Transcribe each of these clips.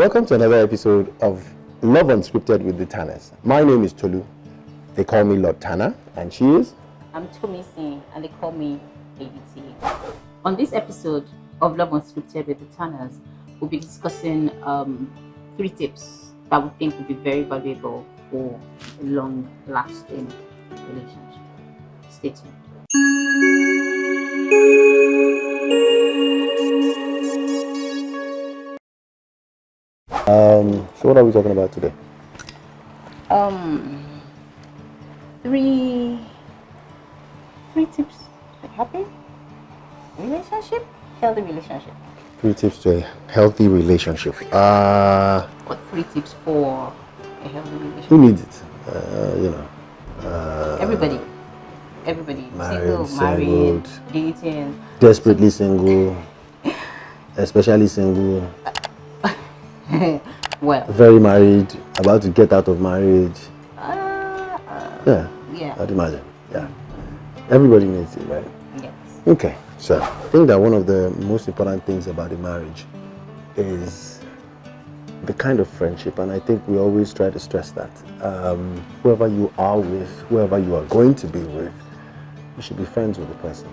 Welcome to another episode of Love Unscripted with the Tanners. My name is Tolu. They call me Lord Tanner, and she is? I'm Tomi Singh, and they call me Lady T. On this episode of Love Unscripted with the Tanners, we'll be discussing 3 tips that we think will be very valuable for a long-lasting relationship. Stay tuned. So what are we talking about today? 3 tips to a happy relationship, healthy relationship. 3 tips to a healthy relationship. What 3 tips for a healthy relationship? Who needs it? Everybody. Married, Married, dating. Desperately single, especially single. Well, very married, about to get out of marriage. Yeah, I'd imagine. Yeah, everybody needs it, right? Yes. Okay, so I think that one of the most important things about a marriage is the kind of friendship, and I think we always try to stress that. Whoever you are with, whoever you are going to be with, you should be friends with the person.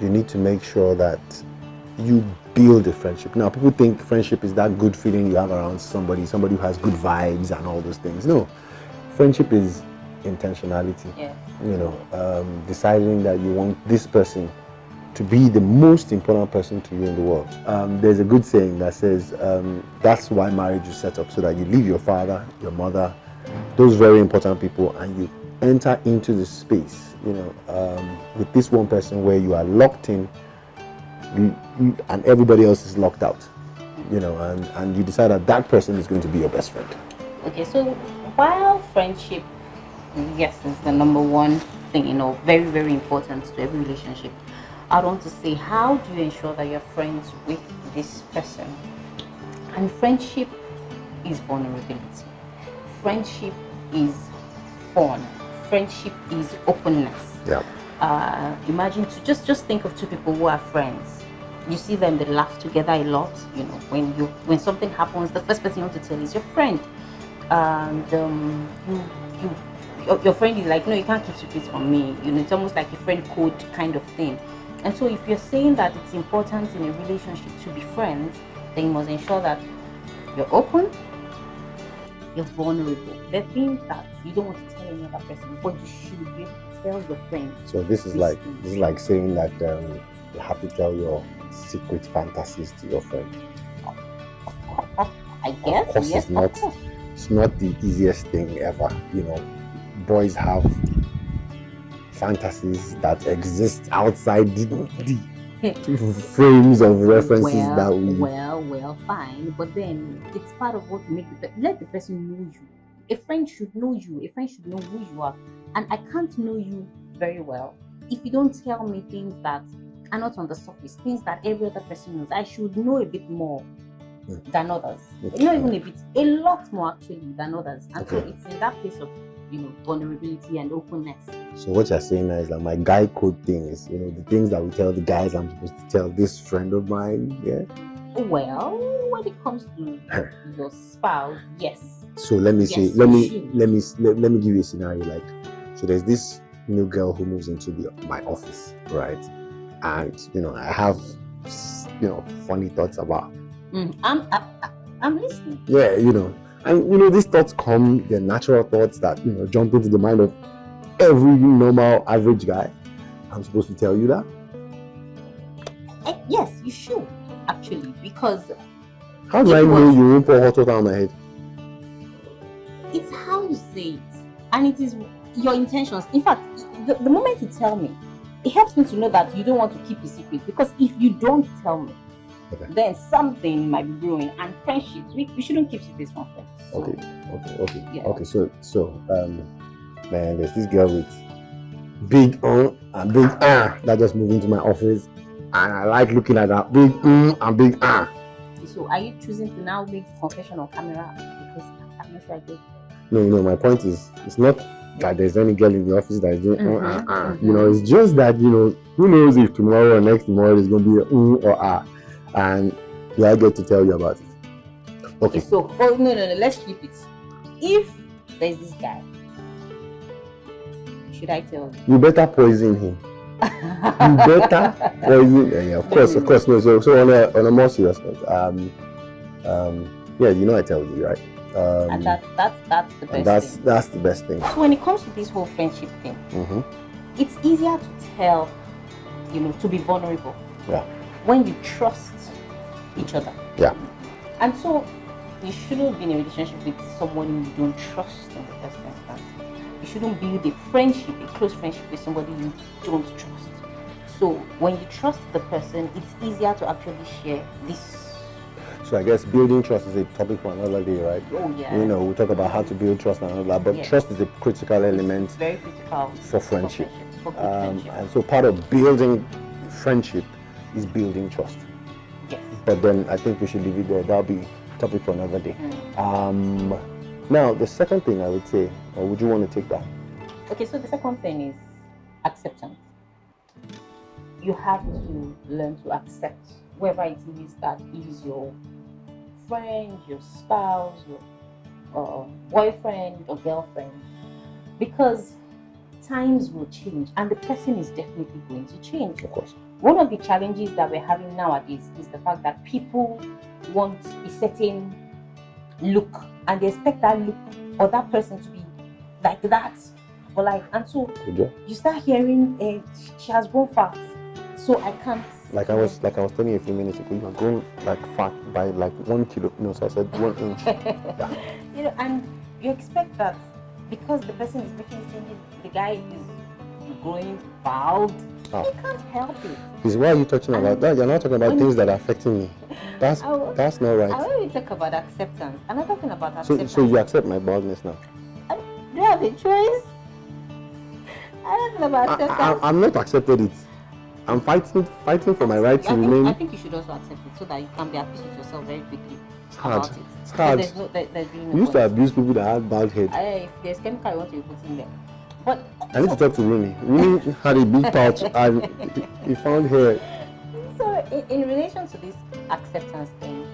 You need to make sure that you build a friendship. Now, people think friendship is that good feeling you have around somebody who has good vibes and all those things. No, friendship is intentionality. Yeah. Deciding that you want this person to be the most important person to you in the world. There's a good saying that says that's why marriage is set up, so that you leave your father, your mother, those very important people, and you enter into the space, with this one person where you are locked in. And everybody else is locked out, and you decide that person is going to be your best friend. Okay, so while friendship, yes, is the number one thing, very, very important to every relationship, I want to say, how do you ensure that you're friends with this person? And friendship is vulnerability. Friendship is fun. Friendship is openness. Yeah. Imagine just think of 2 people who are friends. You see them, they laugh together a lot. When something happens, the first person you want to tell is your friend. And your friend is like, no, you can't keep secrets from me. It's almost like a friend code kind of thing. And so if you're saying that it's important in a relationship to be friends, then you must ensure that you're open, you're vulnerable. There are things that you don't want to tell any other person, but you should be able to tell your friend. So this is like saying that you have to tell your secret fantasies to your friend. I guess. Of course, yes, it's not the easiest thing ever. Boys have fantasies that exist outside the frames of references that we. Well, fine. But then it's part of what you make let the person know you. A friend should know you. A friend should know who you are. And I can't know you very well if you don't tell me things that are not on the surface, things that every other person knows. I should know a bit more than others. Okay. Not even a bit, a lot more actually than others. And Okay. so it's in that place of vulnerability and openness. So what you're saying now is that my guy code thing is, the things that we tell the guys I'm supposed to tell this friend of mine. Yeah. Well, when it comes to your spouse, yes. So let me say, Yes, let me give you a scenario. Like, so there's this new girl who moves into my office, right? And I have funny thoughts about. I'm listening. Yeah, and these thoughts come, they're natural thoughts that jump into the mind of every normal average guy. I'm supposed to tell you that? Yes, you should actually, because How do I know you won't pour hot water on my head? it's how you say it, and it is your intentions. In fact, the moment you tell me, it helps me to know that you don't want to keep a secret, because if you don't tell me, Okay. then something might be brewing. And friendships, we shouldn't keep secrets from friends. So, Okay. Yeah. Okay, so man, there's this girl with big and big that just moved into my office, and I like looking at that big and big So are you choosing to now make confession on camera? Because I'm not sure I get it. No, my point is, it's not that there's any girl in the office that is doing it's just that who knows if tomorrow or next tomorrow there's going to be a or and Do I get to tell you about it? Okay. So, no, let's flip it. If there's this guy, should I tell you? You better poison him. You better poison. Yeah, of course. No. So on a more serious note, yeah, you know I tell you, right? And that's the best thing. That's the best thing. So when it comes to this whole friendship thing, it's easier to tell, to be vulnerable. Yeah. When you trust each other. Yeah. And so you shouldn't be in a relationship with someone you don't trust in the first instance. You shouldn't build a friendship, a close friendship with somebody you don't trust. So when you trust the person, it's easier to actually share this. So I guess building trust is a topic for another day, right? Oh yeah. We talk about how to build trust and all that, but trust is a critical element. It's very critical for friendship. For good friendship. And so part of building friendship is building trust. Yes. But then I think we should leave it there. That'll be topic for another day. Now the second thing I would say, or would you want to take that? Okay, so the second thing is acceptance. You have to learn to accept whoever it is that is your friend, your spouse, your boyfriend or girlfriend, because times will change and the person is definitely going to change. Of course. One of the challenges that we're having nowadays is the fact that people want a certain look and they expect that look or that person to be like that for life. And so you start hearing she has grown fat, so I can't. Like I was telling you a few minutes ago, you are growing like fat by like 1 kilo. No, so I said 1 inch. Yeah. And you expect that because the person is making changes, the guy is growing bald. You can't help it. Is why are you talking about that? You're not talking about things that are affecting me. That's not right. I want to talk about acceptance. I'm not talking about acceptance. So you accept my baldness now? Do you have a choice? I don't know about acceptance. I'm not accepted it. I'm fighting for my right to remain. I think you should also accept it so that you can be at peace with yourself very quickly. It's hard. It's hard. There's really no you used to abuse people that had bald head. If there's chemical you want to put in there. But I need to talk to Rooney. Rooney had a big pouch and he found hair. So in relation to this acceptance thing,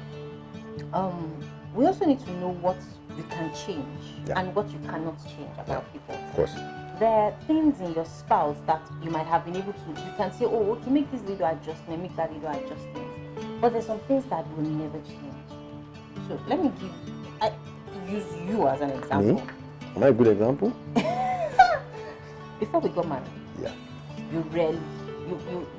we also need to know what you can change and what you cannot change about people. Of course. There are things in your spouse that you might have been able to, you can say, oh, okay, make this little adjustment, make that little adjustment. But there's some things that will never change. So let me use you as an example. Me? Am I a good example? Before we got married, you rarely,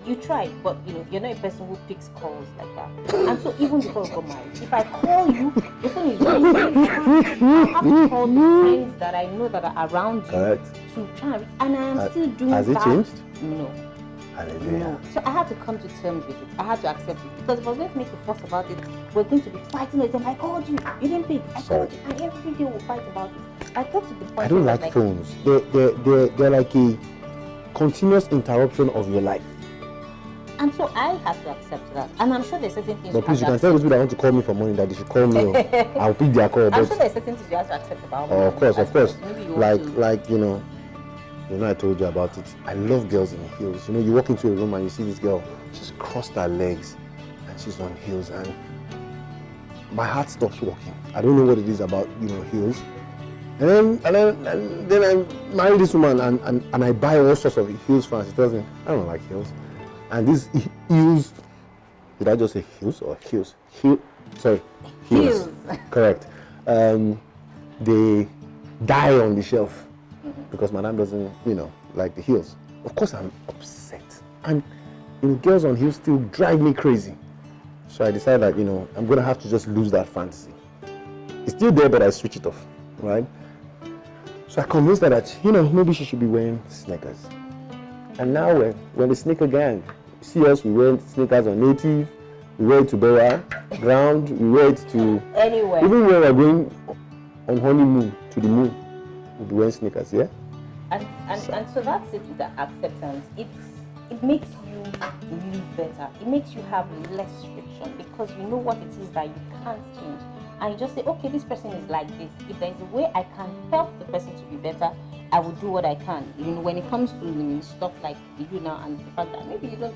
you tried, but you're not a person who picks calls like that. And so even before we got married, if I call you, the phone is ringing. I have to call the friends that I know that are around you. Correct. To try, and I am still doing that. Has it changed? No. Hallelujah. No. So I had to come to terms with it. I had to accept it, because if I was going to make a fuss about it, we're going to be fighting with them. I called you didn't pick. I called you, and every day we'll fight about it. I thought to the point. I don't like phones. They're like a continuous interruption of your life. And so I had to accept that. And I'm sure there's certain things. But please, you can tell those people that want to call me for money that they should call me. I'll pick their call. I'm sure there's certain things you have to accept about. Of course. Like I told you about it. I love girls in heels. You walk into a room and you see this girl, she's crossed her legs and she's on heels, and my heart stops working. I don't know what it is about heels. And then I marry this woman and I buy all sorts of heels for her. She tells me, I don't like heels. And these heels, did I just say heels or heels? Heels. Correct. They die on the shelf because madam doesn't, like the heels. Of course I'm upset. And girls on heels still drive me crazy. So I decided that, I'm gonna have to just lose that fantasy. It's still there, but I switch it off, right? So I convinced her that, maybe she should be wearing sneakers. And now we're the sneaker gang. You see us, we wear sneakers on Native, we wear it to Bora, Ground, we wear it to... Anywhere. Even when we're going on honeymoon to the moon, we'll be wearing sneakers, yeah? And so that's it with the acceptance. It makes you live better. It makes you have less friction because you know what it is that you can't change. And you just say, okay, this person is like this. If there's a way I can help the person to be better, I will do what I can. When it comes to stuff like you now and the fact that maybe you don't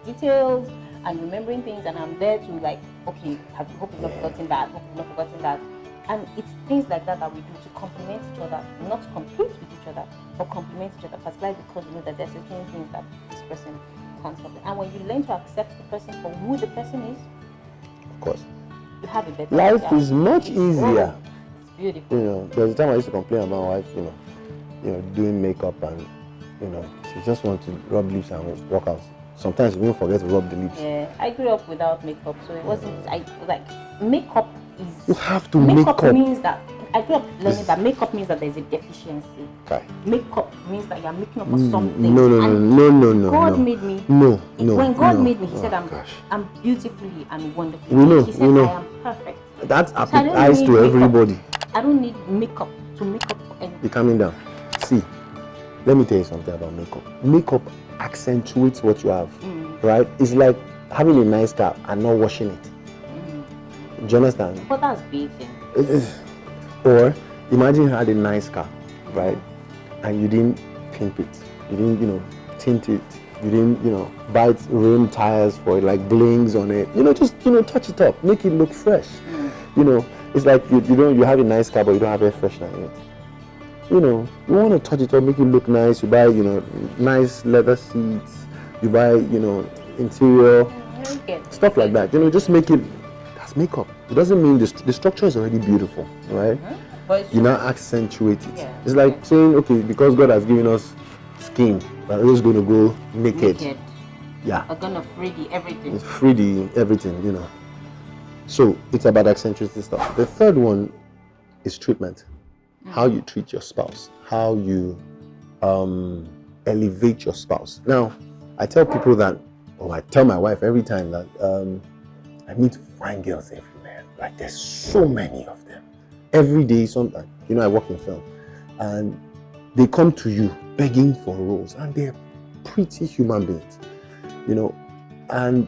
details and remembering things, and I'm there to okay, I hope you've not forgotten that, hope you've not forgotten that. And it's things like that that we do to complement each other, not to compete with each other, but complement each other, particularly because you know that there's certain things that this person can't stop. And when you learn to accept the person for who the person is, Of course. you have a better Life is much easier. It's beautiful. You know, there's a time I used to complain about my wife, doing makeup and, she just wants to rub lips and walk out. Sometimes we even forget to rub the lips. Yeah, I grew up without makeup, so it wasn't, makeup is... You have to make up. Means that, I grew up learning that makeup means that there's a deficiency. Okay. Makeup means that you're making up for something. No. God made me. No. When God made me, He said, I'm beautifully and wonderfully. He said, I am perfect. That applies to everybody. I don't need makeup to make up for anything. Be calming down. See, let me tell you something about makeup. Makeup accentuates what you have, right? It's like having a nice car and not washing it. Do you understand? But that's bathing. Or imagine you had a nice car, right? And you didn't pimp it. You didn't, tint it. You didn't, buy rim tires for it, like blings on it. Just, touch it up, make it look fresh. It's like you have a nice car, but you don't have air freshener in it. You want to touch it up, make it look nice. You buy, nice leather seats. You buy, interior, stuff like that. Just make it. That's makeup. It doesn't mean the structure is already beautiful, right? But you now accentuate it. Yeah. It's like saying, okay, because God has given us skin, we're always going to go naked. Yeah. We're going to 3D everything. It's 3D everything, So it's about accentuating stuff. The third one is treatment. How you treat your spouse, how you elevate your spouse. Now, I tell people that, I tell my wife every time that I meet fine girls everywhere. Like there's so many of them. Every day, sometimes, I work in film, and they come to you begging for roles, and they're pretty human beings, and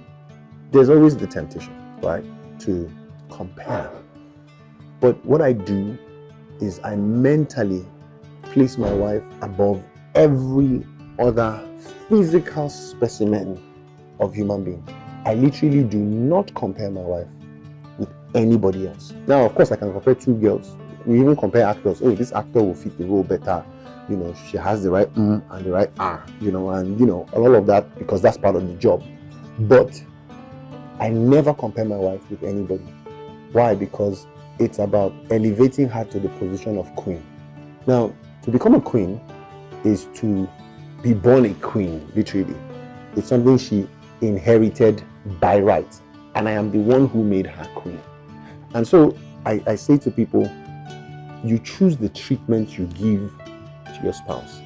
there's always the temptation, right, to compare. But what I do is I mentally place my wife above every other physical specimen of human being. I literally do not compare my wife with anybody else. Now, of course, I can compare two girls. We even compare actors. Oh, this actor will fit the role better. She has the right and the right R, and all of that, because that's part of the job. But I never compare my wife with anybody. Why? Because it's about elevating her to the position of queen. Now, to become a queen is to be born a queen, literally. It's something she inherited by right. And I am the one who made her queen. And so I say to people, you choose the treatment you give to your spouse.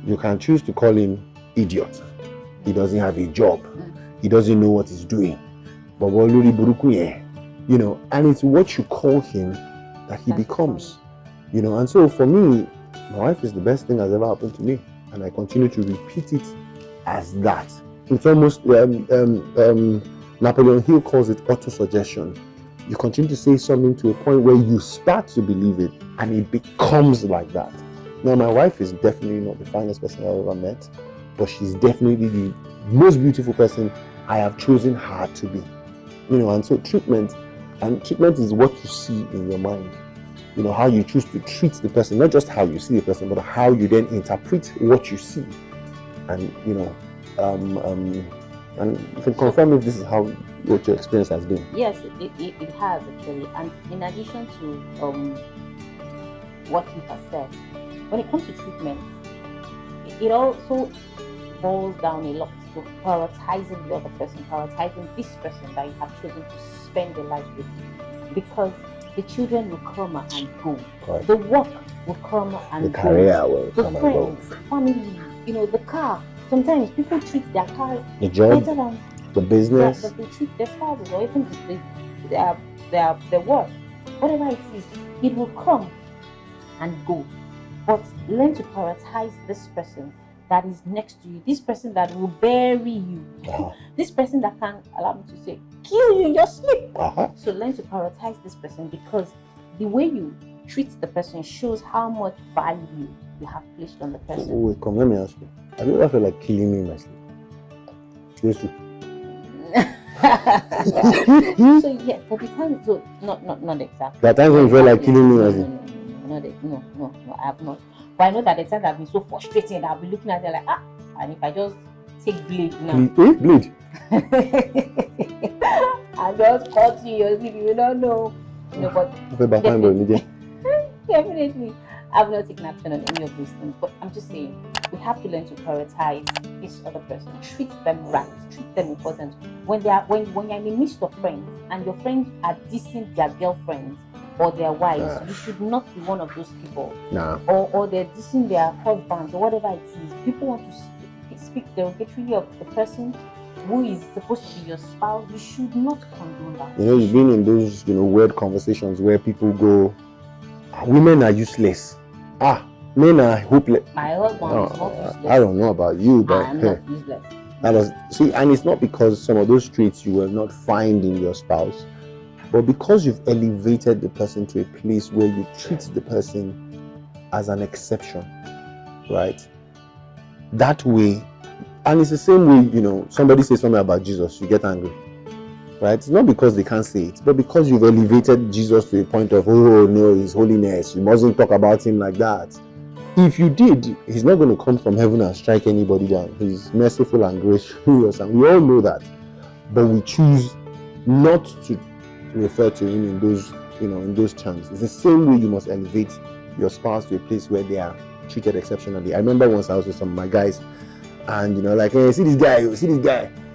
You can choose to call him idiot. He doesn't have a job. He doesn't know what he's doing. But and it's what you call him that he becomes. And so for me, my wife is the best thing that's ever happened to me. And I continue to repeat it as that. It's almost, Napoleon Hill calls it auto-suggestion. You continue to say something to a point where you start to believe it, and it becomes like that. Now, my wife is definitely not the finest person I've ever met, but she's definitely the most beautiful person I have chosen her to be. And so treatment is what you see in your mind. How you choose to treat the person, not just how you see the person, but how you then interpret what you see. And, and you can confirm if this is what your experience has been. Yes, it has actually. And in addition to what you have said, when it comes to treatment, it also boils down a lot to prioritizing the other person, prioritizing this person that you have chosen to spend your life with. Because the children will come and go. Right. The work will come and go. The career will the come friends, and go. family, the car. Sometimes people treat their cars The job, better than the business. they treat their spouses or even their work. Whatever it is, it will come and go. But learn to prioritize this person that is next to you, this person that will bury you, this person that can, allow me to say, kill you in your sleep. So learn to prioritize this person, because the way you treat the person shows how much value you have placed on the person. Wait, let me ask you. Have you ever felt like killing me in my sleep? Seriously? So yes, there'll be times, so not exactly. There are times when you feel like killing me, no, I have not. But I know that the times I've been so frustrated, I'll be looking at it like, and if I just take blade now, Blade. I just cut you your sleep, you don't know. But definitely, I've not taken action on any of these things. But I'm just saying, we have to learn to prioritize this other person, treat them right, treat them important. When you're in the midst of friends and your friends are dissing their girlfriends or their wives, you should not be one of those people. Nah. Or they're dissing their husbands or whatever it is. People want to speak derogatorily of the person who is supposed to be your spouse. You should not condone that. You've been in those weird conversations where people go, women are useless. Men are hopeless. My husband is not useless. I don't know about you, but I'm not useless. And it's not because some of those traits you will not find in your spouse, but because you've elevated the person to a place where you treat the person as an exception, right? That way, and it's the same way, somebody says something about Jesus, you get angry, right? It's not because they can't say it, but because you've elevated Jesus to a point of, oh no, his holiness, you mustn't talk about him like that. If you did, he's not going to come from heaven and strike anybody down. He's merciful and gracious, and we all know that. But we choose not to refer to him in those, in those terms. It's the same way you must elevate your spouse to a place where they are treated exceptionally. I remember once I was with some of my guys, and like, hey, see this guy,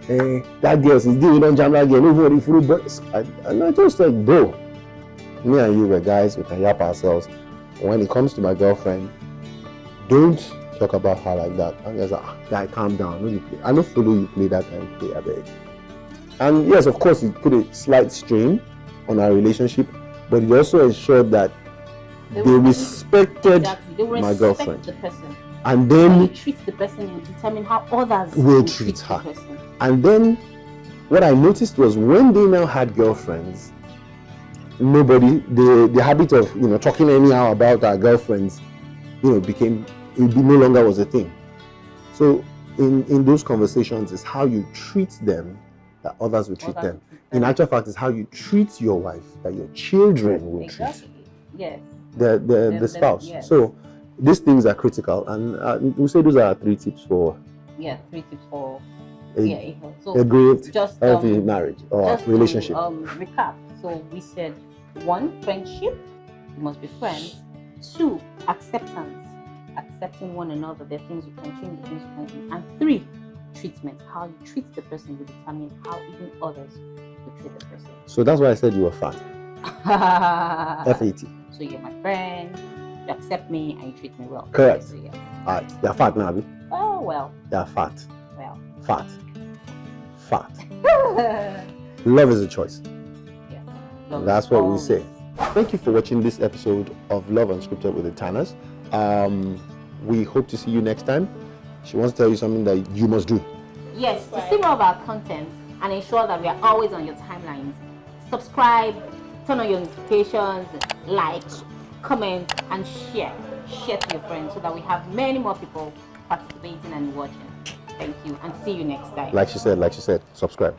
hey, that girl, she's doing on jam that girl, nobody through, but and I just like, bro, me and you were guys, we can yap ourselves. When it comes to my girlfriend, don't talk about her like that. And there's guy, calm down. I don't follow you play that kind of play, I beg. And yes, of course, it put a slight strain on our relationship, but it also ensured that they respected my girlfriend. The person. And then you treat the person and determine how others will treat her. The person. And then what I noticed was when they now had girlfriends, the habit of talking anyhow about our girlfriends became, it no longer was a thing. So in those conversations is how you treat them that others will treat them. In actual fact, is how you treat your wife that your children will treat. Yes. The spouse. Yes. So these things are critical, and we say those are 3 tips for. Yeah, 3 tips for. A great healthy marriage or relationship. Recap. So we said 1, friendship. You must be friends. 2, acceptance. Accepting one another, the things you can change, the things you can do. And 3, treatment. How you treat the person will determine how even others will treat the person. So that's why I said you were fat. FAT. So you're my friend, you accept me, and you treat me well. Correct. So, yeah. Alright, they're fat now, Abby. Oh, well. They're fat. Well. Fat. Love is a choice. Yeah. That's what we say. Thank you for watching this episode of Love Unscripted with the Tanners. We hope to see you next time. She wants to tell you something that you must do. Yes, to see more of our content and ensure that we are always on your timelines, subscribe, turn on your notifications, like, comment, and share to your friends so that we have many more people participating and watching. Thank you, and see you next time. Like she said, subscribe.